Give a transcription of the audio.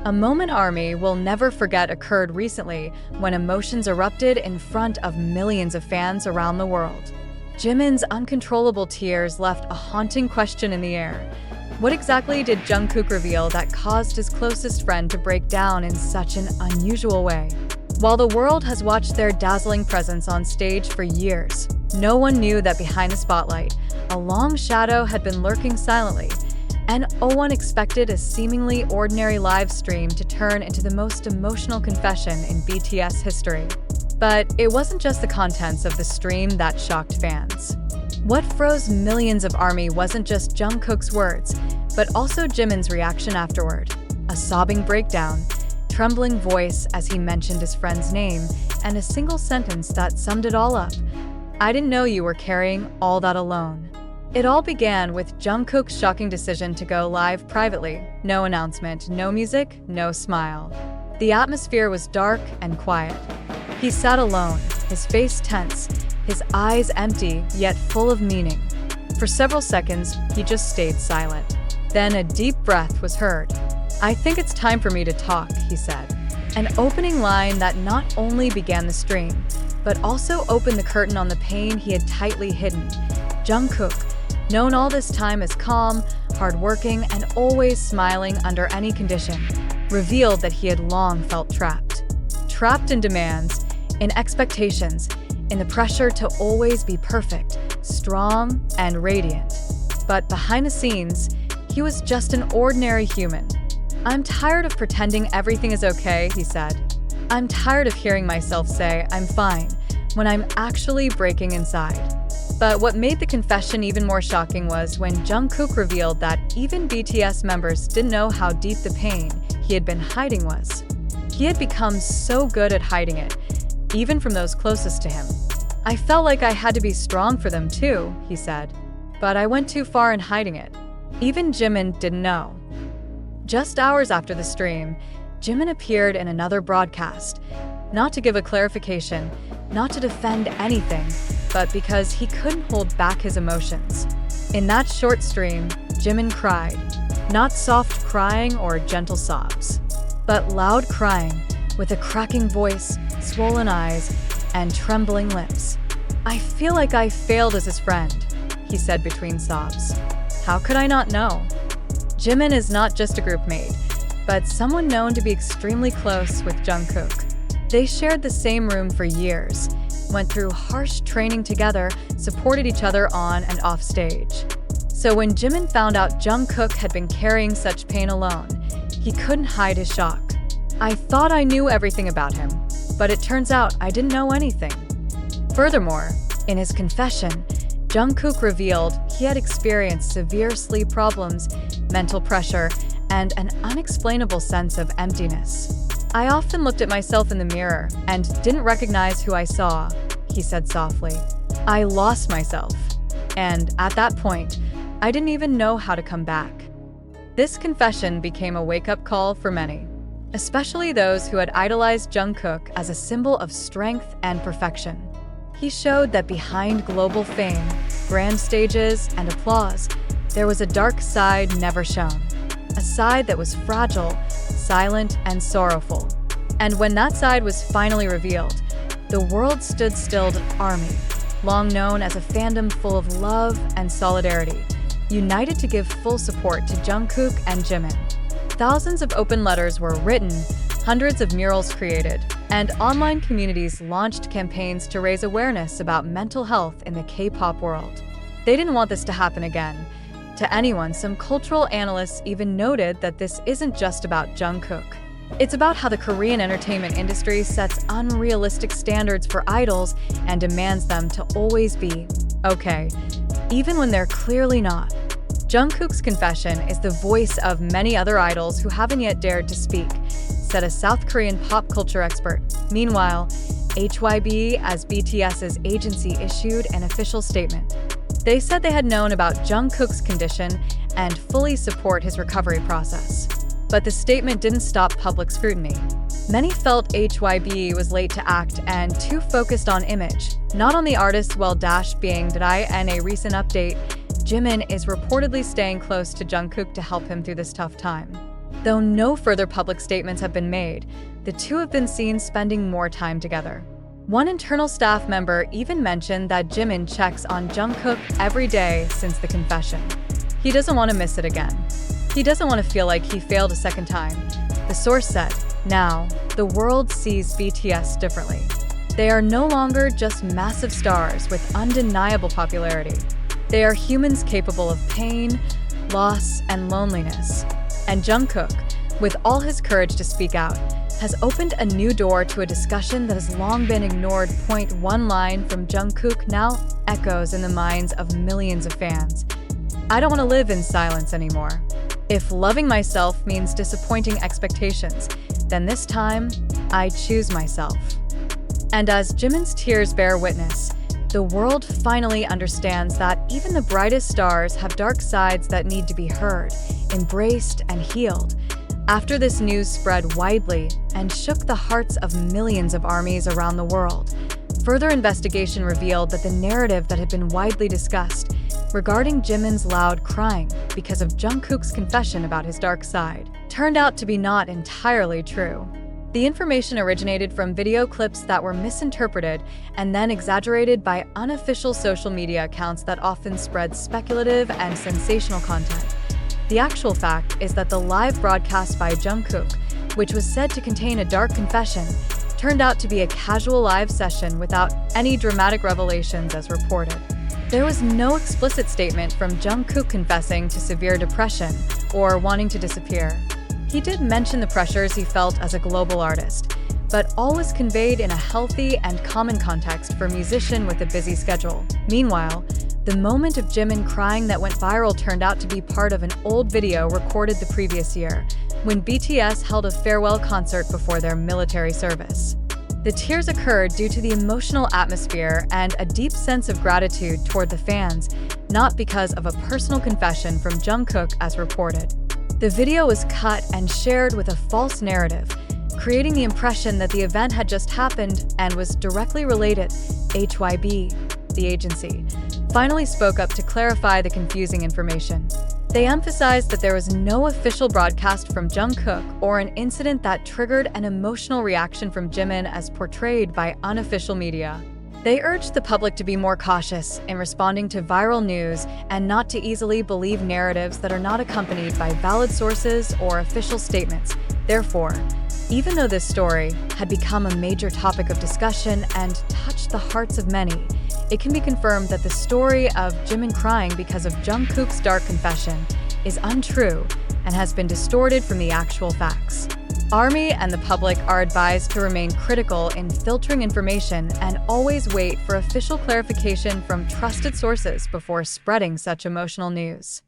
A moment ARMY will never forget occurred recently when emotions erupted in front of millions of fans around the world. Jimin's uncontrollable tears left a haunting question in the air. What exactly did Jungkook reveal that caused his closest friend to break down in such an unusual way? While the world has watched their dazzling presence on stage for years, no one knew that behind the spotlight, a long shadow had been lurking silently, and no one expected a seemingly ordinary live stream to turn into the most emotional confession in BTS history. But it wasn't just the contents of the stream that shocked fans. What froze millions of ARMY wasn't just Jungkook's words, but also Jimin's reaction afterward. A sobbing breakdown, trembling voice as he mentioned his friend's name, and a single sentence that summed it all up. "I didn't know you were carrying all that alone." It all began with Jungkook's shocking decision to go live privately. No announcement, no music, no smile. The atmosphere was dark and quiet. He sat alone, his face tense, his eyes empty yet full of meaning. For several seconds, he just stayed silent. Then a deep breath was heard. "I think it's time for me to talk," he said. An opening line that not only began the stream, but also opened the curtain on the pain he had tightly hidden. Jungkook, known all this time as calm, hardworking, and always smiling under any condition, revealed that he had long felt trapped. Trapped in demands, in expectations, in the pressure to always be perfect, strong, and radiant. But behind the scenes, he was just an ordinary human. "I'm tired of pretending everything is okay," he said. "I'm tired of hearing myself say I'm fine when I'm actually breaking inside." But what made the confession even more shocking was when Jungkook revealed that even BTS members didn't know how deep the pain he had been hiding was. He had become so good at hiding it, even from those closest to him. "I felt like I had to be strong for them too," he said. "But I went too far in hiding it." Even Jimin didn't know. Just hours after the stream, Jimin appeared in another broadcast, not to give a clarification, not to defend anything, but because he couldn't hold back his emotions. In that short stream, Jimin cried, not soft crying or gentle sobs, but loud crying with a cracking voice, swollen eyes, and trembling lips. "I feel like I failed as his friend," he said between sobs. "How could I not know?" Jimin is not just a group mate, but someone known to be extremely close with Jungkook. They shared the same room for years, went through harsh training together, supported each other on and off stage. So when Jimin found out Jungkook had been carrying such pain alone, he couldn't hide his shock. "I thought I knew everything about him, but it turns out I didn't know anything." Furthermore, in his confession, Jungkook revealed he had experienced severe sleep problems, mental pressure, and an unexplainable sense of emptiness. "I often looked at myself in the mirror and didn't recognize who I saw," he said softly. "I lost myself. And at that point, I didn't even know how to come back." This confession became a wake-up call for many, especially those who had idolized Jungkook as a symbol of strength and perfection. He showed that behind global fame, grand stages, and applause, there was a dark side never shown. A side that was fragile, silent, and sorrowful. And when that side was finally revealed, the world stood still to ARMY, long known as a fandom full of love and solidarity, united to give full support to Jungkook and Jimin. Thousands of open letters were written, hundreds of murals created, and online communities launched campaigns to raise awareness about mental health in the K-pop world. They didn't want this to happen again. To anyone, some cultural analysts even noted that this isn't just about Jungkook. It's about how the Korean entertainment industry sets unrealistic standards for idols and demands them to always be okay, even when they're clearly not. Jungkook's confession is the voice of many other idols who haven't yet dared to speak, said a South Korean pop culture expert. Meanwhile, HYB, as BTS's agency, issued an official statement. They said they had known about Jungkook's condition and fully support his recovery process. But the statement didn't stop public scrutiny. Many felt HYB was late to act and too focused on image, not on the artist's well-being. In a recent update, Jimin is reportedly staying close to Jungkook to help him through this tough time. Though no further public statements have been made, the two have been seen spending more time together. One internal staff member even mentioned that Jimin checks on Jungkook every day since the confession. He doesn't want to miss it again. He doesn't want to feel like he failed a second time. The source said, "Now, the world sees BTS differently. They are no longer just massive stars with undeniable popularity. They are humans capable of pain, loss, and loneliness." And Jungkook, with all his courage to speak out, has opened a new door to a discussion that has long been ignored. One line from Jungkook now echoes in the minds of millions of fans. "I don't want to live in silence anymore. If loving myself means disappointing expectations, then this time, I choose myself." And as Jimin's tears bear witness, the world finally understands that even the brightest stars have dark sides that need to be heard, embraced, and healed. After this news spread widely and shook the hearts of millions of armies around the world, further investigation revealed that the narrative that had been widely discussed regarding Jimin's loud crying because of Jungkook's confession about his dark side turned out to be not entirely true. The information originated from video clips that were misinterpreted and then exaggerated by unofficial social media accounts that often spread speculative and sensational content. The actual fact is that the live broadcast by Jungkook, which was said to contain a dark confession, turned out to be a casual live session without any dramatic revelations as reported. There was no explicit statement from Jungkook confessing to severe depression or wanting to disappear. He did mention the pressures he felt as a global artist, but all was conveyed in a healthy and common context for a musician with a busy schedule. Meanwhile, the moment of Jimin crying that went viral turned out to be part of an old video recorded the previous year, when BTS held a farewell concert before their military service. The tears occurred due to the emotional atmosphere and a deep sense of gratitude toward the fans, not because of a personal confession from Jungkook as reported. The video was cut and shared with a false narrative, creating the impression that the event had just happened and was directly related. HYB, the agency, finally spoke up to clarify the confusing information. They emphasized that there was no official broadcast from Jungkook or an incident that triggered an emotional reaction from Jimin as portrayed by unofficial media. They urged the public to be more cautious in responding to viral news and not to easily believe narratives that are not accompanied by valid sources or official statements. Therefore, even though this story had become a major topic of discussion and touched the hearts of many, it can be confirmed that the story of Jimin crying because of Jungkook's dark confession is untrue and has been distorted from the actual facts. ARMY and the public are advised to remain critical in filtering information and always wait for official clarification from trusted sources before spreading such emotional news.